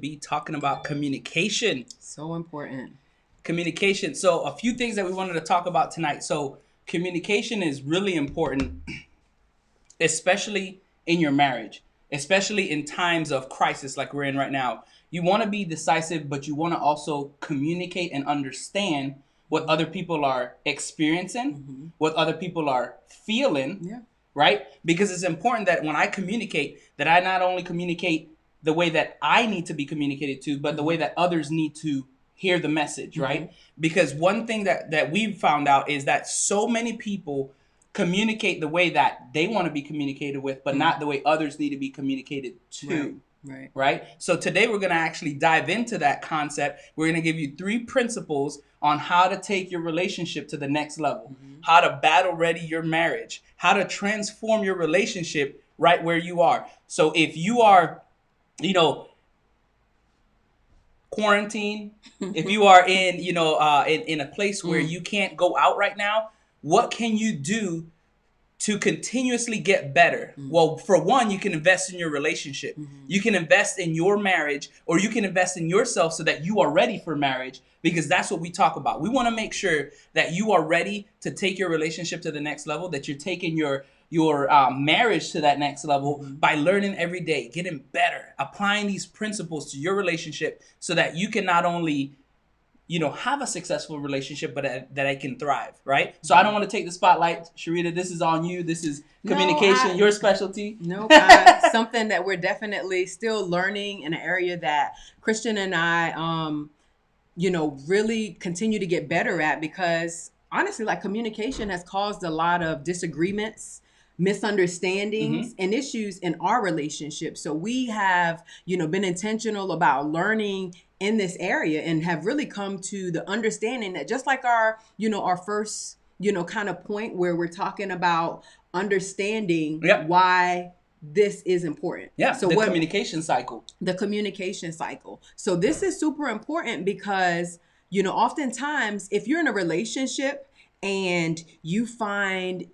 be talking about communication. So important. Communication. So, a few things that we wanted to talk about tonight. So, communication is really important, especially in your marriage, especially in times of crisis like we're in right now. You want to be decisive, but you want to also communicate and understand what other people are experiencing, what other people are feeling, Yeah. right? Because it's important that when I communicate, that I not only communicate the way that I need to be communicated to, but the way that others need to hear the message, right? Because one thing that we've found out is that so many people communicate the way that they want to be communicated with, but not the way others need to be communicated to. Right. Right? So today we're going to actually dive into that concept. We're going to give you 3 principles on how to take your relationship to the next level, how to battle ready your marriage, how to transform your relationship right where you are. So if you are, you know, quarantine, if you are in, in a place where you can't go out right now, what can you do to continuously get better? Well, for one, you can invest in your relationship. You can invest in your marriage, or you can invest in yourself so that you are ready for marriage, because that's what we talk about. We want to make sure that you are ready to take your relationship to the next level, that you're taking your marriage to that next level by learning every day, getting better, applying these principles to your relationship so that you can not only have a successful relationship, but that I can thrive, right? So I don't want to take the spotlight. Sharita, this is on you. This is communication, your specialty. No, something that we're definitely still learning, in an area that Christian and I, really continue to get better at, because honestly, like, communication has caused a lot of disagreements, misunderstandings, and issues in our relationship. So we have, been intentional about learning in this area, and have really come to the understanding that, just like our first, kind of point where we're talking about understanding why this is important. Yeah, so the communication cycle. The communication cycle. So this is super important because, oftentimes if you're in a relationship and you find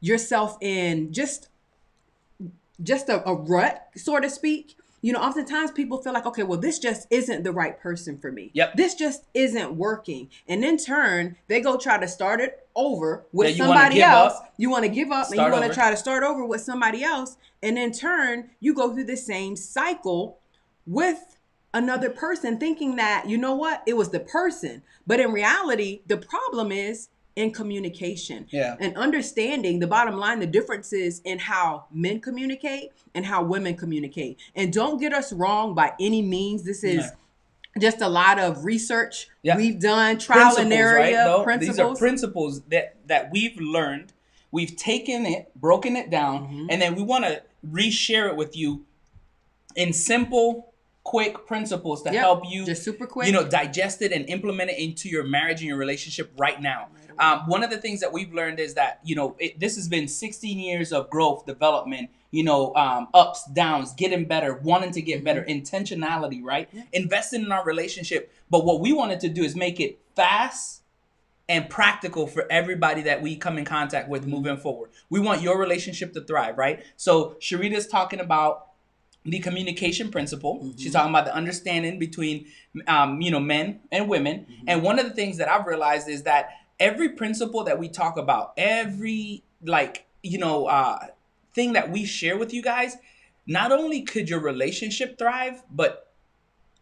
yourself in just a rut, so to speak, oftentimes people feel like, okay, well, this just isn't the right person for me. Yep. This just isn't working. And in turn, they go try to start it over with somebody else. You want to give up, and you want to try to start over with somebody else. And in turn, you go through the same cycle with another person, thinking that, you know what, it was the person. But in reality, the problem is in communication, and understanding the bottom line, the differences in how men communicate and how women communicate. And don't get us wrong by any means. This is just a lot of research we've done, trial and error, right? principles. These are principles that we've learned. We've taken it, broken it down, and then we want to reshare it with you in simple, quick principles to help you just super quick, digest it and implement it into your marriage and your relationship right now. One of the things that we've learned is that, this has been 16 years of growth, development, ups, downs, getting better, wanting to get better, intentionality, right? Investing in our relationship. But what we wanted to do is make it fast and practical for everybody that we come in contact with moving forward. We want your relationship to thrive, right? So Sharita's talking about the communication principle. She's talking about the understanding between, men and women. And one of the things that I've realized is that every principle that we talk about, every thing that we share with you guys, not only could your relationship thrive, but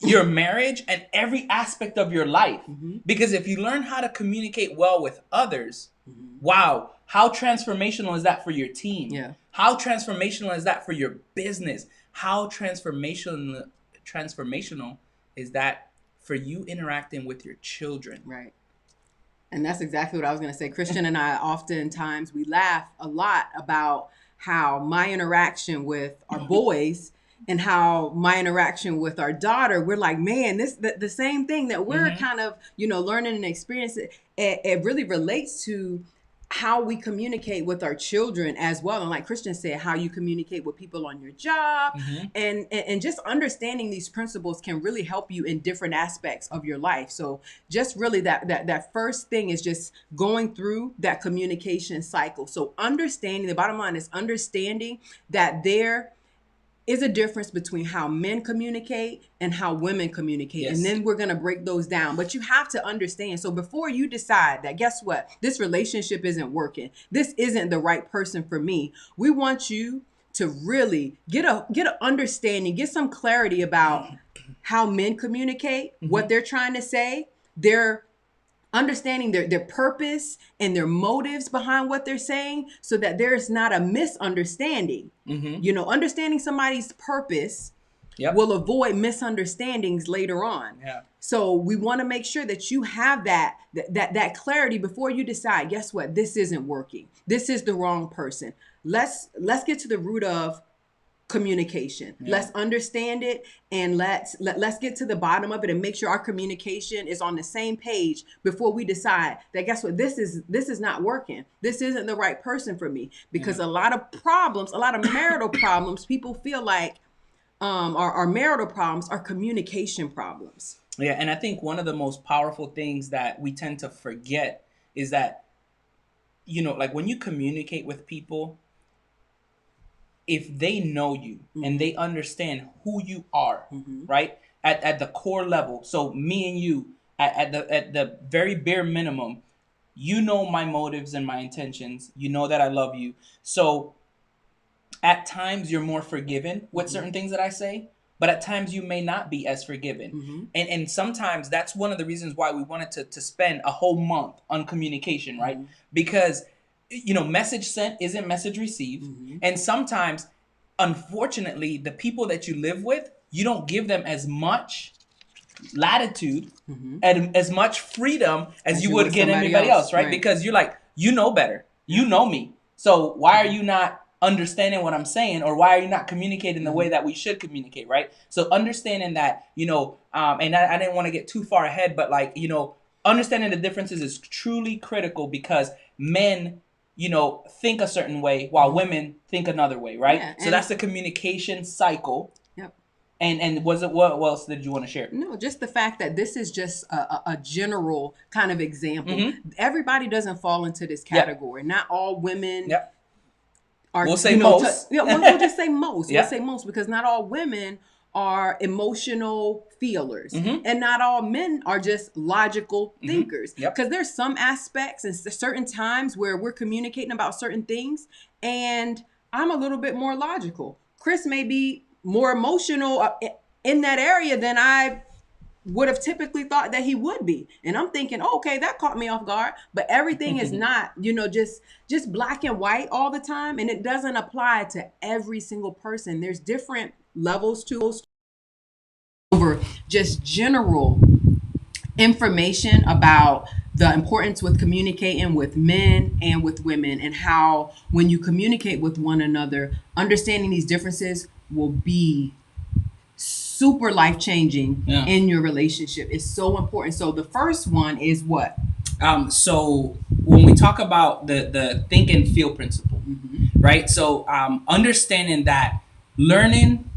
your marriage and every aspect of your life. Because if you learn how to communicate well with others, wow, how transformational is that for your team? Yeah. How transformational is that for your business? How transformational is that for you interacting with your children? Right. And that's exactly what I was going to say. Christian and I, oftentimes, we laugh a lot about how my interaction with our boys and how my interaction with our daughter, we're like, man, the same thing that we're kind of, learning and experiencing. It really relates to how we communicate with our children as well. And like Christian said, how you communicate with people on your job, and just understanding these principles can really help you in different aspects of your life. So just really that first thing is just going through that communication cycle. So understanding, the bottom line is understanding that there is a difference between how men communicate and how women communicate. Yes. And then we're going to break those down. But you have to understand. So before you decide that, guess what? This relationship isn't working. This isn't the right person for me. We want you to really get an understanding, get some clarity about how men communicate, what they're trying to say, their understanding their purpose and their motives behind what they're saying, so that there's not a misunderstanding. You know, understanding somebody's purpose will avoid misunderstandings later on. So we want to make sure that you have that clarity before you decide, guess what, this isn't working. This is the wrong person. Let's get to the root of communication. Let's understand it, and let's get to the bottom of it and make sure our communication is on the same page before we decide that, guess what, this is not working. This isn't the right person for me. Because a lot of problems, a lot of marital problems, people feel like our marital problems are communication problems. Yeah, and I think one of the most powerful things that we tend to forget is that, you know, like when you communicate with people, if they know you and they understand who you are, right, at the core level. So me and you, at the very bare minimum, you know my motives and my intentions. You know that I love you. So at times you're more forgiven with certain things that I say, but at times you may not be as forgiven. And sometimes that's one of the reasons why we wanted to spend a whole month on communication, right? Because, you know, message sent isn't message received. And sometimes, unfortunately, the people that you live with, you don't give them as much latitude and as much freedom as you would get anybody else, right? Because you're like, you know better. You know me. So why are you not understanding what I'm saying, or why are you not communicating the way that we should communicate, right? So understanding that, you know, and I didn't want to get too far ahead, but like, you know, understanding the differences is truly critical, because men, you know, think a certain way while women think another way, right? Yeah, so that's the communication cycle. And was it, what else did you want to share? No, just the fact that this is just a general kind of example. Everybody doesn't fall into this category. Not all women are. We'll say most. We'll just say most. We'll say most, because not all women are emotional feelers, and not all men are just logical thinkers. Because there's some aspects and certain times where we're communicating about certain things, and I'm a little bit more logical. Chris may be more emotional in that area than I would have typically thought that he would be. And I'm thinking, oh, okay, that caught me off guard. But everything is not, you know, just black and white all the time. And it doesn't apply to every single person. There's different levels to over just general information about the importance with communicating with men and with women, and how when you communicate with one another, understanding these differences will be super life-changing in your relationship. It's so important. So the first one is what? So when we talk about the think and feel principle, right? So understanding that learning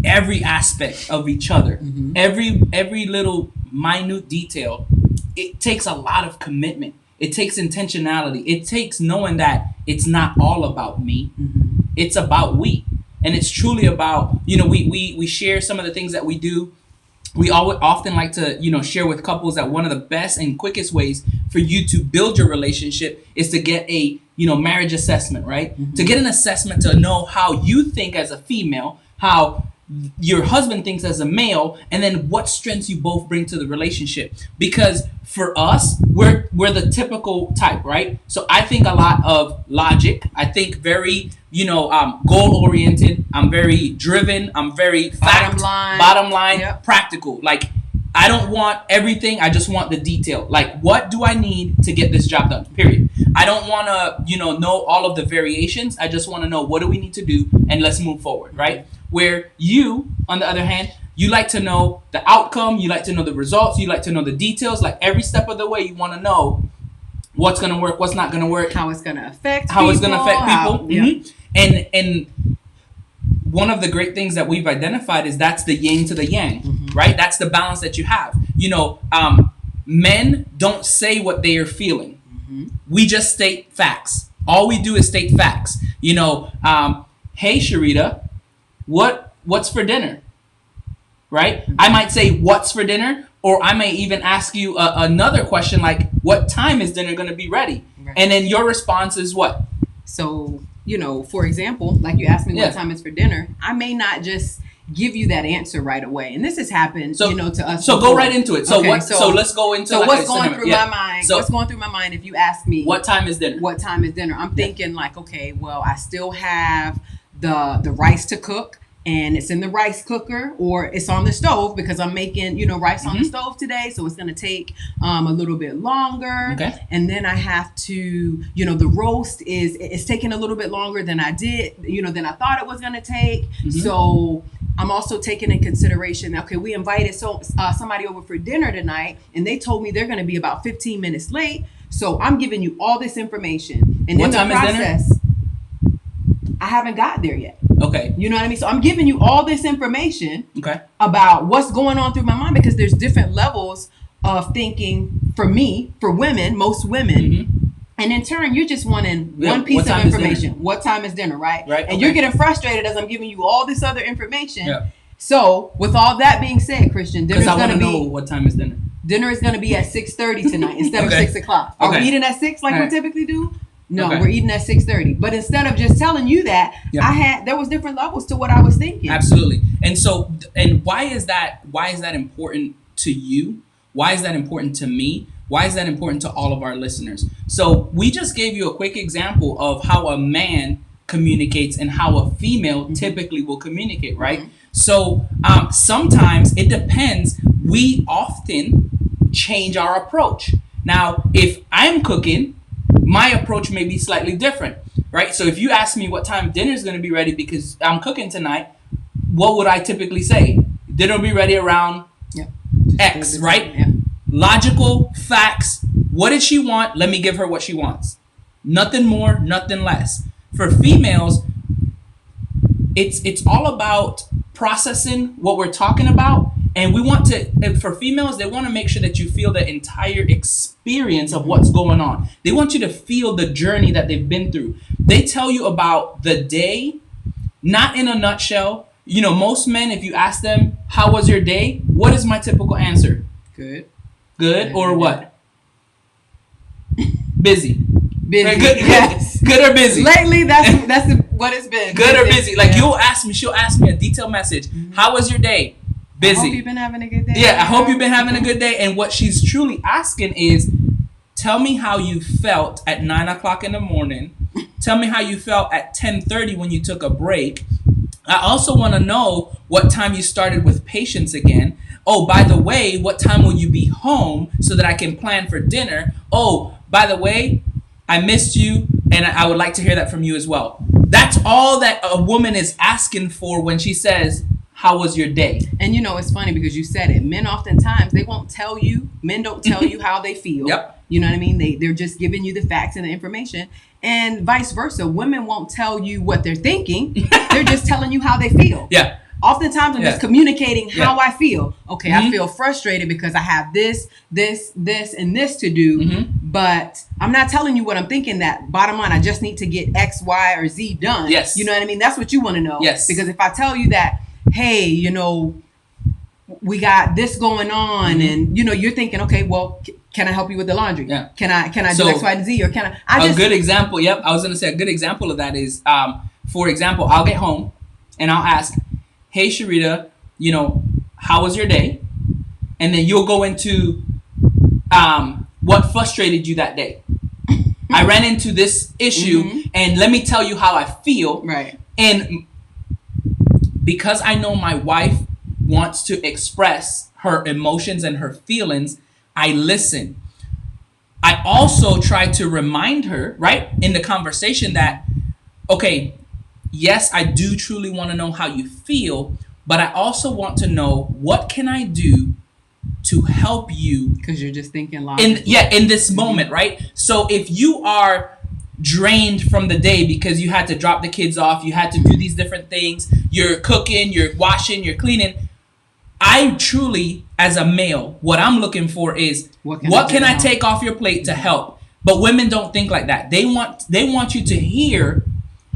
every aspect of each other, every little minute detail, it takes a lot of commitment. It takes intentionality. It takes knowing that it's not all about me. It's about we. And it's truly about, you know, we share some of the things that we do. We often like to, you know, share with couples that one of the best and quickest ways for you to build your relationship is to get a, you know, marriage assessment, right? To get an assessment to know how you think as a female, how your husband thinks as a male, and then what strengths you both bring to the relationship. Because for us, we're the typical type, right? So I think a lot of logic. I think very, you know, goal oriented. I'm very driven. I'm very bottom line, practical. Like, I don't want everything. I just want the detail. Like, what do I need to get this job done? Period. I don't want to, you know all of the variations. I just want to know, what do we need to do, and let's move forward, right? Where you, on the other hand, you like to know the outcome. You like to know the results. You like to know the details. Like, every step of the way, you want to know what's going to work, what's not going to work, how it's going to affect people. And one of the great things that we've identified is that's the yin to the yang, right? That's the balance that you have. You know, men don't say what they are feeling. We just state facts. All we do is state facts. You know, hey, Sharita, what what's for dinner? Right? I might say, what's for dinner? Or I may even ask you another question like, what time is dinner going to be ready? Right. And then your response is what? So, for example, like you asked me what time is for dinner, I may not just give you that answer right away. And this has happened, to us. So before. Go right into it. So so let's go into what's going through my mind. So what's going through my mind if you ask me what time is dinner? What time is dinner? I'm thinking like, okay, well, I still have the rice to cook. And it's in the rice cooker or it's on the stove because I'm making, rice on the stove today. So it's going to take a little bit longer. Okay. And then I have to, the roast it's taking a little bit longer than I did, than I thought it was going to take. Mm-hmm. So I'm also taking in consideration that, okay, we invited somebody over for dinner tonight and they told me they're going to be about 15 minutes late. So I'm giving you all this information. And what time is dinner? I haven't got there yet. Okay. You know what I mean? So I'm giving you all this information okay. about what's going on through my mind because there's different levels of thinking for me, for women, most women. Mm-hmm. And in turn, you're just wanting one piece of information. What time is dinner, right? Right. And you're getting frustrated as I'm giving you all this other information. Yeah. So with all that being said, Christian, dinner's going to be... Because I want to know what time is dinner. Dinner is going to be at 6:30 tonight instead of 6 o'clock. Are we eating at 6 like we typically do? No, we're eating at 6:30. But instead of just telling you that, there was different levels to what I was thinking. Absolutely. And so, and why is that important to you? Why is that important to me? Why is that important to all of our listeners? So we just gave you a quick example of how a man communicates and how a female typically will communicate, right? Mm-hmm. So sometimes it depends. We often change our approach. Now, if I'm cooking, my approach may be slightly different, right? So if you ask me what time dinner is going to be ready because I'm cooking tonight, what would I typically say? Dinner will be ready around X, right? Yeah. Logical facts. What did she want? Let me give her what she wants. Nothing more, nothing less. For females, it's all about processing what we're talking about. And we want to, for females, they want to make sure that you feel the entire experience of what's going on. They want you to feel the journey that they've been through. They tell you about the day, not in a nutshell. Most men, if you ask them, how was your day? What is my typical answer? Good. Good or what? Busy. Busy. Right? Good, yes. Good or busy? Lately, that's what it's been. Good or busy? Like she'll ask me a detailed message. Mm-hmm. How was your day? Busy. I hope you've been having a good day. Yeah, I hope you've been having a good day. And what she's truly asking is, tell me how you felt at 9 o'clock in the morning. Tell me how you felt at 10:30 when you took a break. I also want to know what time you started with patients again. Oh, by the way, what time will you be home so that I can plan for dinner? Oh, by the way, I missed you and I would like to hear that from you as well. That's all that a woman is asking for when she says, how was your day? And it's funny because you said it. Men oftentimes, they won't tell you. Men don't tell you how they feel. Yep. You know what I mean? They're just giving you the facts and the information. And vice versa. Women won't tell you what they're thinking. They're just telling you how they feel. Yeah. Oftentimes, I'm just communicating how I feel. Okay, I feel frustrated because I have this, and this to do. Mm-hmm. But I'm not telling you what I'm thinking. That bottom line, I just need to get X, Y, or Z done. Yes. You know what I mean? That's what you want to know. Yes. Because if I tell you that, hey, we got this going on, and you're thinking, okay, well, can I help you with the laundry? Yeah. Can I do X, Y, and Z, or can I? A good example. Yep, I was gonna say a good example of that is, for example, I'll get home and I'll ask, hey, Sharita, how was your day? And then you'll go into what frustrated you that day. I ran into this issue, and let me tell you how I feel. Right. And because I know my wife wants to express her emotions and her feelings, I listen. I also try to remind her, right, in the conversation that, okay, yes, I do truly want to know how you feel, but I also want to know what can I do to help you. Because you're just thinking logically. In this moment, right? So if you are drained from the day because you had to drop the kids off, you had to do these different things, you're cooking, you're washing, you're cleaning, I truly, as a male, what I'm looking for is what can I take off your plate to help? But women don't think like that. They want you to hear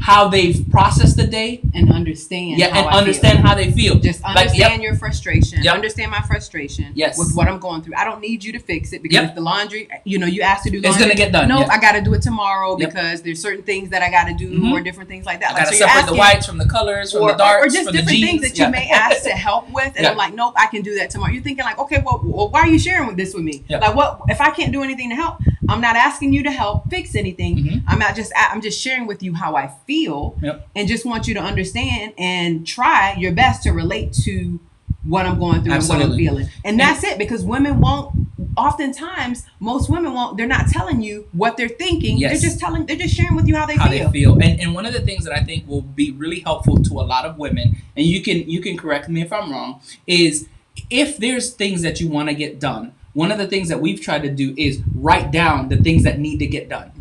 how they've processed the day and understand. Yeah, and understand how they feel. Just understand your frustration. Understand my frustration with what I'm going through. I don't need you to fix it because the laundry, you asked to do laundry. It's going to get done. No, I got to do it tomorrow because there's certain things that I got to do or different things like that. I got to separate the whites from the colors, from the darks, or just from different the things that you may ask to help with. And I'm like, nope, I can do that tomorrow. You're thinking like, okay, well, why are you sharing this with me? Like, what if I can't do anything to help? I'm not asking you to help fix anything. I'm just sharing with you how I feel and just want you to understand and try your best to relate to what I'm going through and what I'm feeling. And that's it, because women won't, oftentimes, most women won't, they're not telling you what they're thinking. They're just sharing with you how they feel. And one of the things that I think will be really helpful to a lot of women, and you can correct me if I'm wrong, is if there's things that you want to get done, one of the things that we've tried to do is write down the things that need to get done.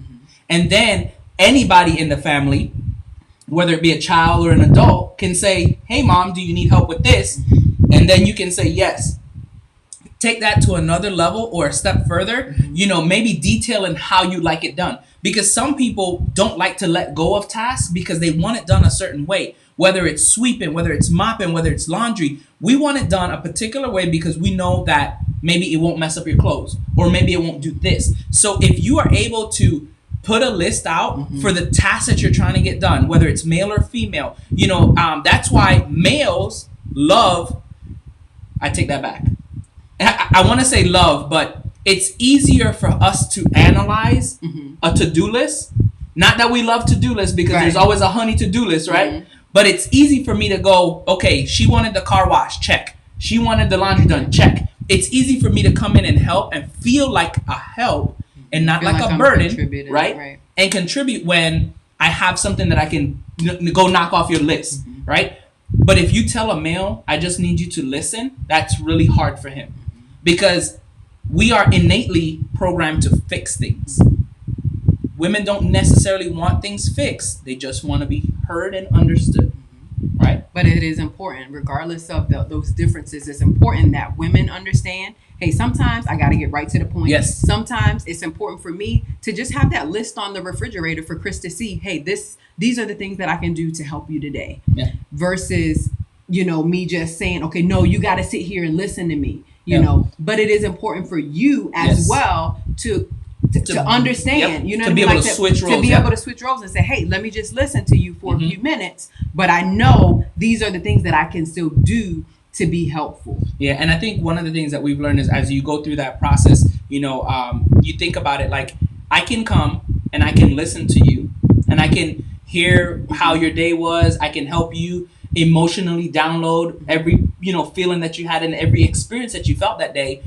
And then anybody in the family, whether it be a child or an adult, can say, hey, mom, do you need help with this? And then you can say yes. Take that to another level or a step further, maybe detailing how you like it done. Because some people don't like to let go of tasks because they want it done a certain way. Whether it's sweeping, whether it's mopping, whether it's laundry, we want it done a particular way because we know that maybe it won't mess up your clothes or maybe it won't do this. So if you are able to put a list out for the tasks that you're trying to get done, whether it's male or female, that's why males love, I take that back. I want to say love, but it's easier for us to analyze a to-do list. Not that we love to-do lists because there's always a honey to-do list, right? But it's easy for me to go, okay, she wanted the car wash, check. She wanted the laundry done, check. It's easy for me to come in and help and feel like a help and not like a burden, right? And contribute when I have something that I can go knock off your list, right? But if you tell a male, I just need you to listen, that's really hard for him. Because we are innately programmed to fix things. Women don't necessarily want things fixed. They just want to be heard and understood, right? But it is important, regardless of those differences, it's important that women understand, hey, sometimes I got to get right to the point. Yes. Sometimes it's important for me to just have that list on the refrigerator for Chris to see, hey, these are the things that I can do to help you today. Yeah. Versus, me just saying, okay, no, you got to sit here and listen to me. But it is important for you as well to understand, to be able to switch roles. To be able to switch roles and say, hey, let me just listen to you for a few minutes, but I know these are the things that I can still do to be helpful. Yeah, and I think one of the things that we've learned is as you go through that process, you think about it like, I can come and I can listen to you and I can hear how your day was. I can help you emotionally download every feeling that you had and every experience that you felt that day,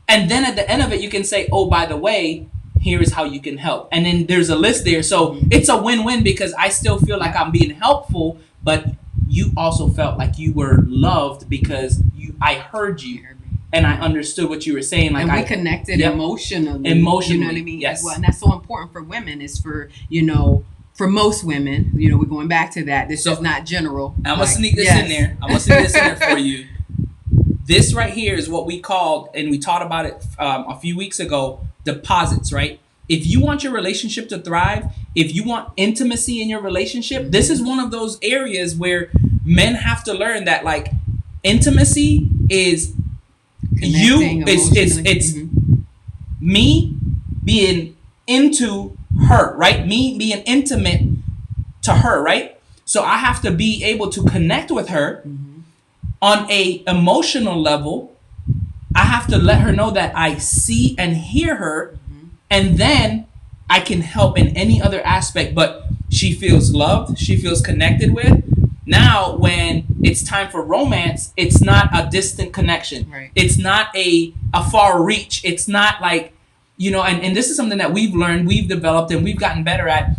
and then at the end of it you can say, oh, by the way, here is how you can help, and then there's a list there. So it's a win-win because I still feel like I'm being helpful, but you also felt like you were loved because I heard you and I understood what you were saying, like, and we connected emotionally, you know what I mean? Yes. Well, and that's so important for women, is for for most women, we're going back to that. This is not general. I'm going to sneak this in there. I'm going to sneak this in there for you. This right here is what we called, and we taught about it a few weeks ago, deposits, right? If you want your relationship to thrive, if you want intimacy in your relationship, this is one of those areas where men have to learn that, like, intimacy is it's me being into her, right? Me being intimate to her, right? So I have to be able to connect with her on a emotional level. I have to let her know that I see and hear her, and then I can help in any other aspect. But she feels loved, she feels connected with. Now, when it's time for romance, it's not a distant connection. Right. It's not a far reach. It's not like, and this is something that we've learned, we've developed, and we've gotten better at.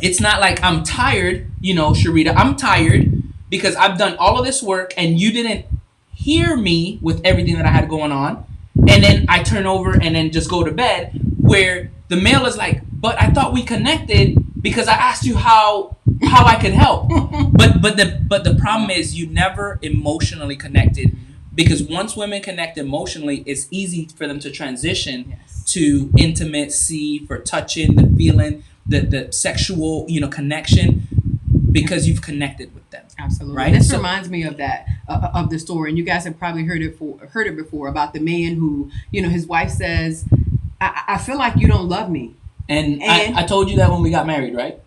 It's not like I'm tired, Sharita, I'm tired because I've done all of this work and you didn't hear me with everything that I had going on. And then I turn over and then just go to bed, where the male is like, but I thought we connected because I asked you how I could help. But the problem is you never emotionally connected, because once women connect emotionally, it's easy for them to transition to intimacy, for touching, the feeling, the sexual, connection. because you've connected with them. Absolutely. Right? This So- reminds me of that of the story, and you guys have probably heard it before about the man who, his wife says, I feel like you don't love me. And And- I told you that when we got married, right?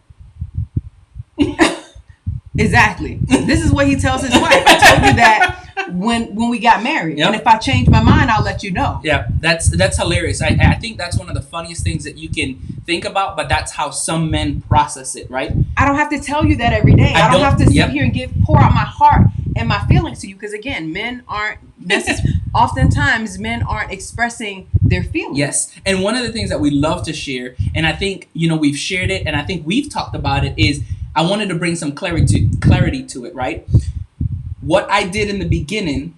Exactly. This is what he tells his wife. I told you that when we got married. Yep. And if I change my mind, I'll let you know. Yeah, that's hilarious. I think that's one of the funniest things that you can think about, but that's how some men process it, right? I don't have to tell you that every day. I don't have to sit here and pour out my heart and my feelings to you, because again, men aren't oftentimes men aren't expressing their feelings. Yes. And one of the things that we love to share, and I think, we've shared it, and I think we've talked about it, is I wanted to bring some clarity to it, right? What I did in the beginning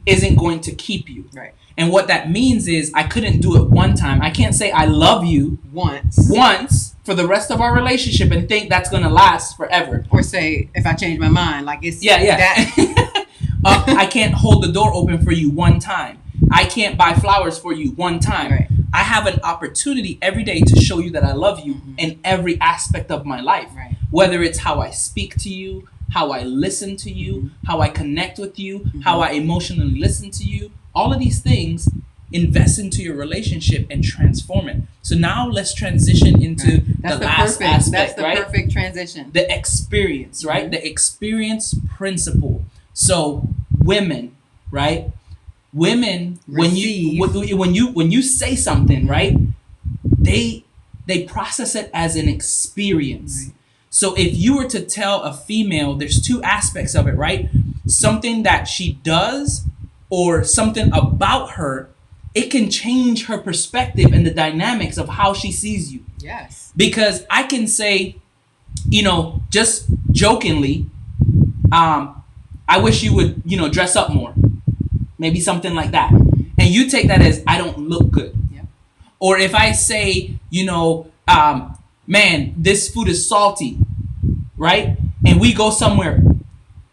isn't going to keep you. Right. And what that means is I couldn't do it one time. I can't say I love you once for the rest of our relationship and think that's going to last forever. Or say, if I change my mind, like it's that. I can't hold the door open for you one time. I can't buy flowers for you one time. Right. I have an opportunity every day to show you that I love you in every aspect of my life. Right. Whether it's how I speak to you, how I listen to you, how I connect with you, how I emotionally listen to you. All of these things invest into your relationship and transform it. So now let's transition into the last aspect, That's the right? perfect transition. The experience, right? The experience principle. So women, right? Women, Receive. when you say something, right? They process it as an experience. Right. So if you were to tell a female, there's two aspects of it, right? Something that she does or something about her, it can change her perspective and the dynamics of how she sees you. Yes. Because I can say, just jokingly, I wish you would, dress up more. Maybe something like that. And you take that as I don't look good. Yeah. Or if I say, man, this food is salty, right? And we go somewhere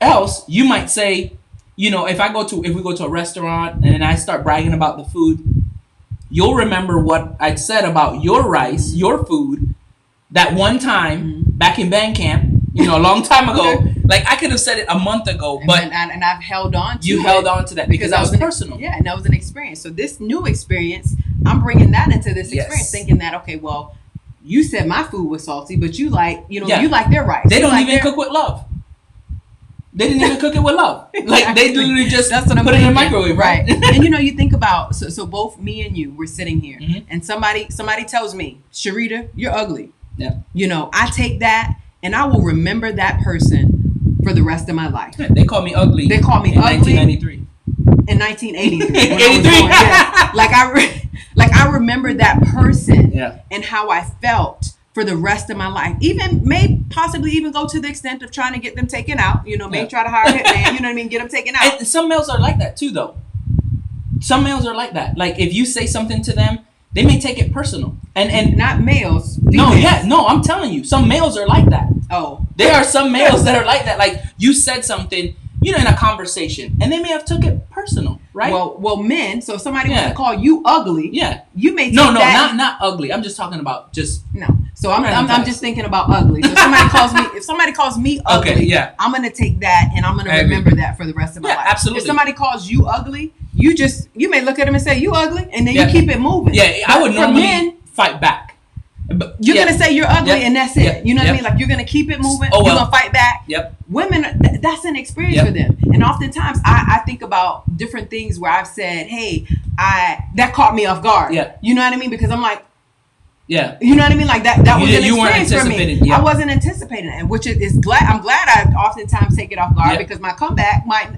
else, you might say, if we go to a restaurant and I start bragging about the food, you'll remember what I said about your rice, your food, that one time back in band camp, a long time ago. Okay. Like I could have said it a month ago, but and I've held on to you it held on to that because that was an- personal. Yeah, and that was an experience. So this new experience, I'm bringing that into this Yes. experience, thinking that, okay, well, you said my food was salty, but you like, you Yeah. like their rice. They You don't like even cook with love. They didn't even cook it with love. Like they literally just That's what I'm put it in the thinking. microwave, right? And you think about, so both me and you, we're sitting here, Mhm. and somebody tells me, Sharita, you're ugly. Yeah. I take that and I will remember that person for the rest of my life. They called me ugly. They called me in ugly 1993. In 1983. when I was 83. born, yeah. Like I remember that person Yeah. and how I felt for the rest of my life. Even possibly even go to the extent of trying to get them taken out. May try to hire a hitman, get them taken out. And some males are like that too, though. Some males are like that. Like if you say something to them, they may take it personal. And Not males. no, I'm telling you, some males are like that. Oh. There are some males that are like that. Like you said something, in a conversation, and they may have took it personal, right? Well, men. So if somebody Yeah. wants to call you ugly, yeah. you may take No, that. not ugly. I'm just talking about just No. So I'm Random just thinking about ugly. So if somebody calls me ugly, Okay, yeah. I'm gonna take that and I'm gonna I agree. remember that for the rest of my Yeah, life. absolutely. If somebody calls you ugly, you may look at them and say you ugly, and then Yeah. you keep it moving. Yeah, I would But for normally men, fight back. But you're gonna say you're ugly, Yep. and that's it. Yep. You know what I Yep. mean? Like you're gonna keep it moving. Oh, well. You're gonna fight back. Yep. Women, that's an experience Yep. for them. And oftentimes, I think about different things where I've said, "Hey, that caught me off guard." Yeah. You know what I mean? Because I'm like, Yeah. you know what I mean? Like that was an You weren't experience for me. anticipating, yeah. I wasn't anticipating it, which is glad. I'm glad I oftentimes take it off guard Yeah. because my comeback might,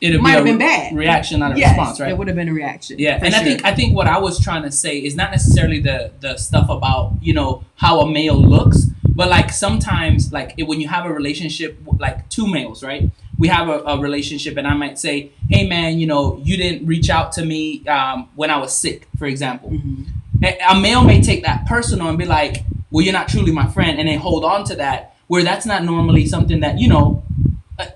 It'd might be have a been bad. reaction, not a Yes, response, right? it would have been a reaction. Yeah, for and sure. I think what I was trying to say is not necessarily the stuff about how a male looks, but like sometimes like when you have a relationship, like two males, right? We have a relationship, and I might say, "Hey, man, you didn't reach out to me when I was sick," for example. A male may take that personal and be like, "Well, you're not truly my friend," and then hold on to that, where that's not normally something that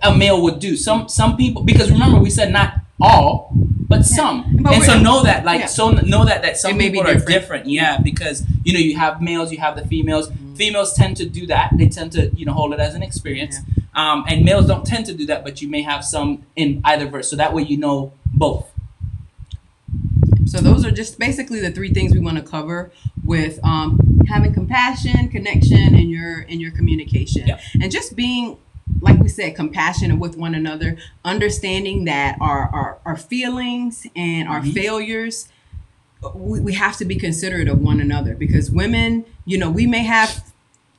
a male would do. Some people, because remember we said not all, but some. But And so we're- know that, like, yeah. so know that some It may be people are different. different. Yeah, because, you know, you have males, you have the females. Females tend to do that. They tend to, you know, hold it as an experience. And males don't tend to do that, but you may have some in either verse. So that way you know both. So those are just basically the three things we want to cover with having compassion, connection, and your communication, Yep. and just being, like we said, compassionate with one another, understanding that our feelings and our failures, we have to be considerate of one another, because women, you know, we may have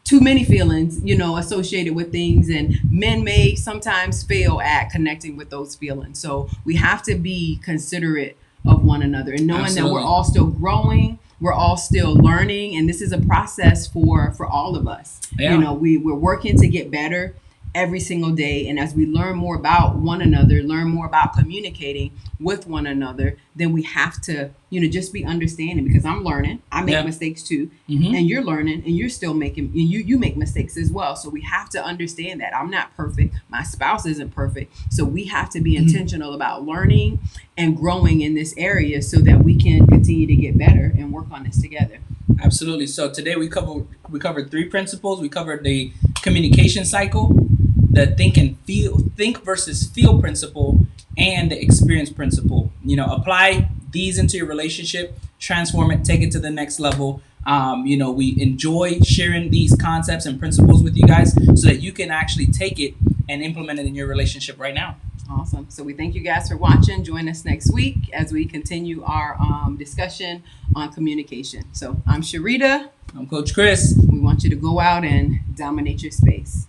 too many feelings, you know, associated with things, and men may sometimes fail at connecting with those feelings. So we have to be considerate of one another, and knowing that we're Absolutely. all still growing, we're all still learning, and this is a process for all of us. Yeah. You know, we're working to get better every single day, and as we learn more about one another, learn more about communicating with one another, then we have to, you know, just be understanding, because I'm learning, I make Yeah. mistakes too, Mhm. and you're learning, and you're still making, and you make mistakes as well. So we have to understand that I'm not perfect, my spouse isn't perfect, so we have to be intentional about learning and growing in this area so that we can continue to get better and work on this together. Absolutely. So today we covered three principles. We covered the communication cycle, the think versus feel principle, and the experience principle. You know, apply these into your relationship, transform it, take it to the next level. You know, we enjoy sharing these concepts and principles with you guys so that you can actually take it and implement it in your relationship right now. Awesome. So we thank you guys for watching. Join us next week as we continue our discussion on communication. So I'm Sharita. I'm Coach Chris. We want you to go out and dominate your space.